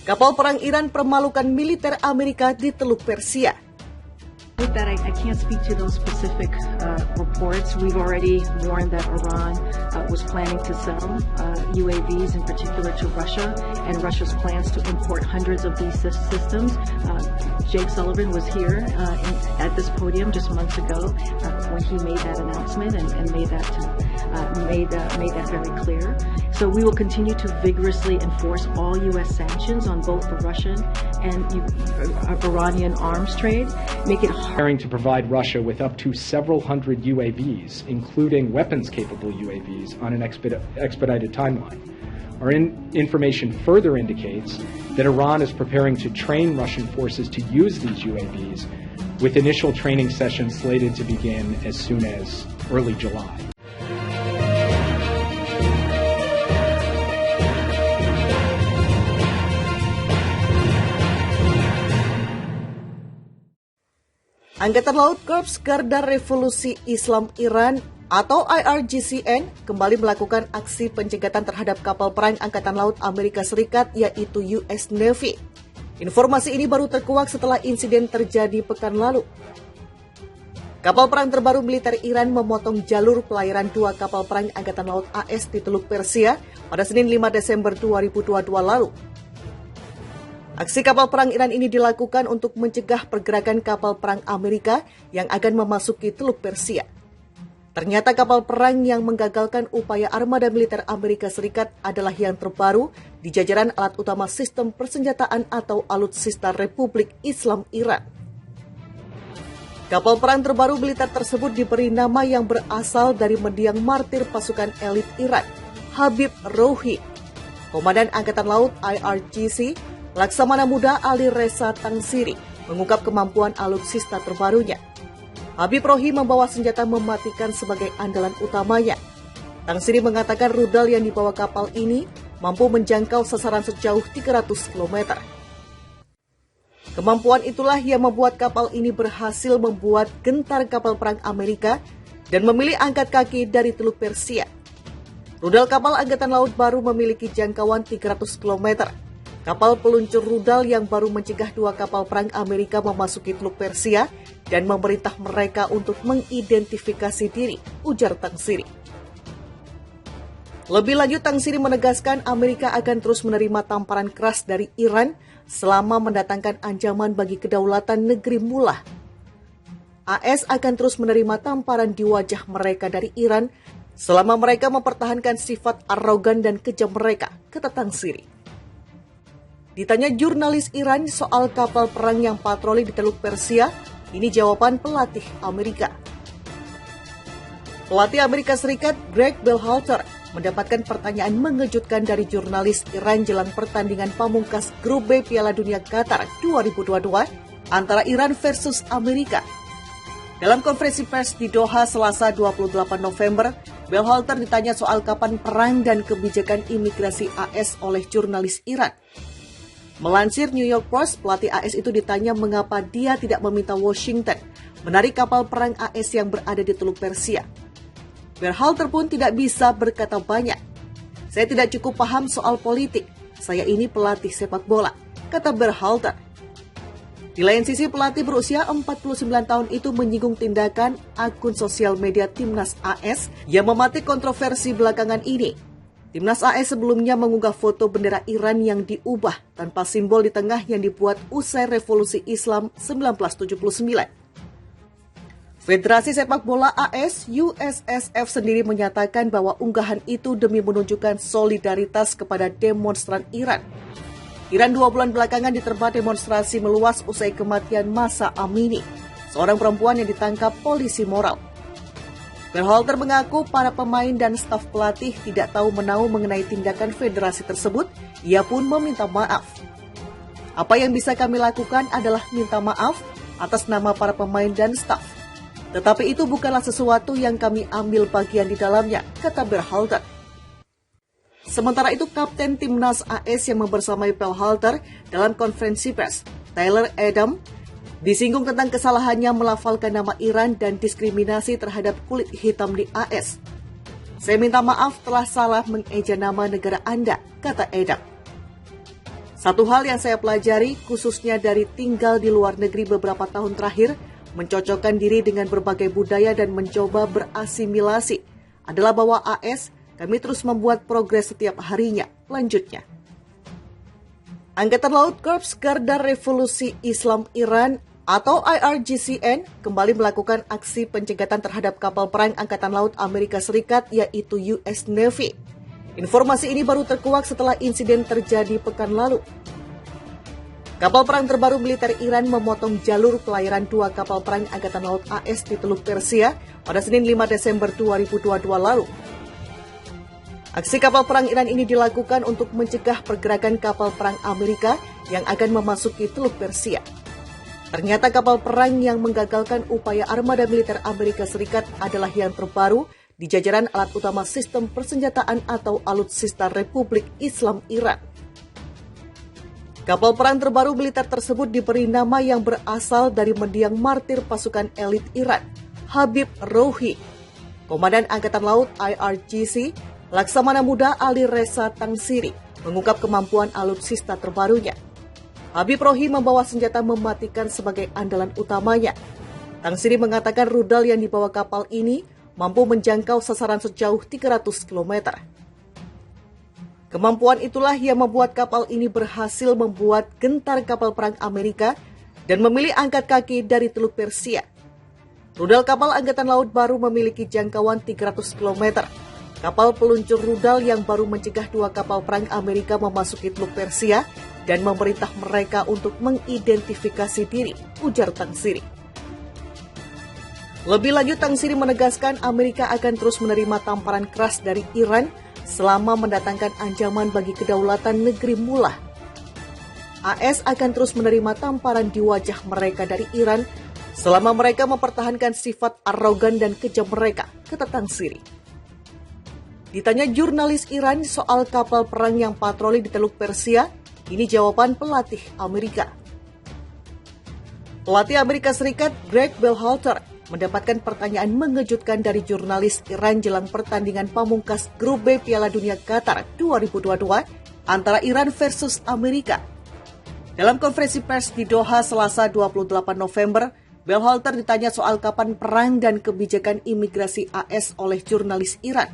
Kapal perang Iran permalukan militer Amerika di Teluk Persia. That I can't speak to those specific reports. We've already warned that Iran was planning to sell UAVs in particular to Russia, and Russia's plans to import hundreds of these systems. Jake Sullivan was here at this podium just months ago when he made that announcement and made that very clear. So we will continue to vigorously enforce all U.S. sanctions on both the Russian and Iranian arms trade, make it preparing to provide Russia with up to several hundred UAVs, including weapons-capable UAVs, on an expedited timeline. Our information further indicates that Iran is preparing to train Russian forces to use these UAVs, with initial training sessions slated to begin as soon as early July. Angkatan Laut Korps Garda Revolusi Islam Iran atau IRGCN kembali melakukan aksi pencegatan terhadap kapal perang Angkatan Laut Amerika Serikat yaitu US Navy. Informasi ini baru terkuak setelah insiden terjadi pekan lalu. Kapal perang terbaru militer Iran memotong jalur pelayaran dua kapal perang Angkatan Laut AS di Teluk Persia pada Senin 5 Desember 2022 lalu. Aksi kapal perang Iran ini dilakukan untuk mencegah pergerakan kapal perang Amerika yang akan memasuki Teluk Persia. Ternyata kapal perang yang menggagalkan upaya armada militer Amerika Serikat adalah yang terbaru di jajaran alat utama sistem persenjataan atau Alutsista Republik Islam Iran. Kapal perang terbaru militer tersebut diberi nama yang berasal dari mendiang martir pasukan elit Iran, Habib Rohi. Komandan Angkatan Laut IRGC Laksamana Muda Ali Reza Tangsiri mengungkap kemampuan alutsista terbarunya. Habib Rohi membawa senjata mematikan sebagai andalan utamanya. Tangsiri mengatakan rudal yang dibawa kapal ini mampu menjangkau sasaran sejauh 300 km. Kemampuan itulah yang membuat kapal ini berhasil membuat gentar kapal perang Amerika dan memilih angkat kaki dari Teluk Persia. Rudal kapal Angkatan Laut baru memiliki jangkauan 300 km. Kapal peluncur rudal yang baru mencegah dua kapal perang Amerika memasuki Teluk Persia dan memerintah mereka untuk mengidentifikasi diri, ujar Tangsiri. Lebih lanjut, Tangsiri menegaskan Amerika akan terus menerima tamparan keras dari Iran selama mendatangkan ancaman bagi kedaulatan negeri mula. AS akan terus menerima tamparan di wajah mereka dari Iran selama mereka mempertahankan sifat arogan dan kejam mereka, kata Tangsiri. Ditanya jurnalis Iran soal kapal perang yang patroli di Teluk Persia, ini jawaban pelatih Amerika. Pelatih Amerika Serikat Greg Berhalter mendapatkan pertanyaan mengejutkan dari jurnalis Iran jelang pertandingan pamungkas Grup B Piala Dunia Qatar 2022 antara Iran versus Amerika. Dalam konferensi pers di Doha Selasa 28 November, Berhalter ditanya soal kapan perang dan kebijakan imigrasi AS oleh jurnalis Iran. Melansir New York Post, pelatih AS itu ditanya mengapa dia tidak meminta Washington menarik kapal perang AS yang berada di Teluk Persia. Berhalter pun tidak bisa berkata banyak. Saya tidak cukup paham soal politik, saya ini pelatih sepak bola, kata Berhalter. Di lain sisi, pelatih berusia 49 tahun itu menyinggung tindakan akun sosial media Timnas AS yang mematik kontroversi belakangan ini. Timnas AS sebelumnya mengunggah foto bendera Iran yang diubah tanpa simbol di tengah yang dibuat usai Revolusi Islam 1979. Federasi Sepak Bola AS USSF sendiri menyatakan bahwa unggahan itu demi menunjukkan solidaritas kepada demonstran Iran. Iran 2 bulan belakangan diterpa demonstrasi meluas usai kematian Mahsa Amini, seorang perempuan yang ditangkap polisi moral. Berhalter mengaku para pemain dan staf pelatih tidak tahu menahu mengenai tindakan federasi tersebut. Ia pun meminta maaf. Apa yang bisa kami lakukan adalah minta maaf atas nama para pemain dan staf. Tetapi itu bukanlah sesuatu yang kami ambil bagian di dalamnya, kata Berhalter. Sementara itu, Kapten Timnas AS yang membersamai Berhalter dalam konferensi pers, Tyler Adam, disinggung tentang kesalahannya melafalkan nama Iran dan diskriminasi terhadap kulit hitam di AS. Saya minta maaf telah salah mengeja nama negara Anda, kata Adam. Satu hal yang saya pelajari, khususnya dari tinggal di luar negeri beberapa tahun terakhir, mencocokkan diri dengan berbagai budaya dan mencoba berasimilasi, adalah bahwa AS, kami terus membuat progres setiap harinya, lanjutnya. Angkatan Laut Korps Garda Revolusi Islam Iran atau IRGCN kembali melakukan aksi pencegatan terhadap kapal perang Angkatan Laut Amerika Serikat yaitu US Navy. Informasi ini baru terkuak setelah insiden terjadi pekan lalu. Kapal perang terbaru militer Iran memotong jalur pelayaran 2 kapal perang Angkatan Laut AS di Teluk Persia pada Senin 5 Desember 2022 lalu. Aksi kapal perang Iran ini dilakukan untuk mencegah pergerakan kapal perang Amerika yang akan memasuki Teluk Persia. Ternyata kapal perang yang menggagalkan upaya armada militer Amerika Serikat adalah yang terbaru di jajaran alat utama sistem persenjataan atau Alutsista Republik Islam Iran. Kapal perang terbaru militer tersebut diberi nama yang berasal dari mendiang martir pasukan elit Iran, Habib Rohi. Komandan Angkatan Laut IRGC, Laksamana Muda Ali Reza Tangsiri, mengungkap kemampuan alutsista terbarunya. Habib Rohi membawa senjata mematikan sebagai andalan utamanya. Tangsiri mengatakan rudal yang dibawa kapal ini mampu menjangkau sasaran sejauh 300 km. Kemampuan itulah yang membuat kapal ini berhasil membuat gentar kapal perang Amerika dan memilih angkat kaki dari Teluk Persia. Rudal kapal Angkatan Laut baru memiliki jangkauan 300 km. Kapal peluncur rudal yang baru mencegah 2 kapal perang Amerika memasuki Teluk Persia dan memerintah mereka untuk mengidentifikasi diri, ujar Tangsiri. Lebih lanjut, Tangsiri menegaskan Amerika akan terus menerima tamparan keras dari Iran selama mendatangkan ancaman bagi kedaulatan negeri mula. AS akan terus menerima tamparan di wajah mereka dari Iran selama mereka mempertahankan sifat arogan dan kejam mereka, kata Tangsiri. Ditanya jurnalis Iran soal kapal perang yang patroli di Teluk Persia, ini jawaban pelatih Amerika. Pelatih Amerika Serikat Greg Berhalter mendapatkan pertanyaan mengejutkan dari jurnalis Iran jelang pertandingan pamungkas Grup B Piala Dunia Qatar 2022 antara Iran versus Amerika. Dalam konferensi pers di Doha Selasa 28 November, Berhalter ditanya soal kapan perang dan kebijakan imigrasi AS oleh jurnalis Iran.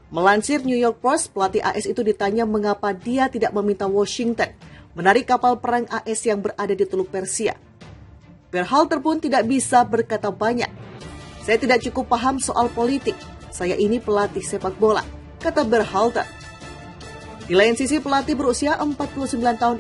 Melansir New York Post, pelatih AS itu ditanya mengapa dia tidak meminta Washington menarik kapal perang AS yang berada di Teluk Persia. Berhalter pun tidak bisa berkata banyak. Saya tidak cukup paham soal politik. Saya ini pelatih sepak bola, kata Berhalter. Di lain sisi, pelatih berusia 49 tahun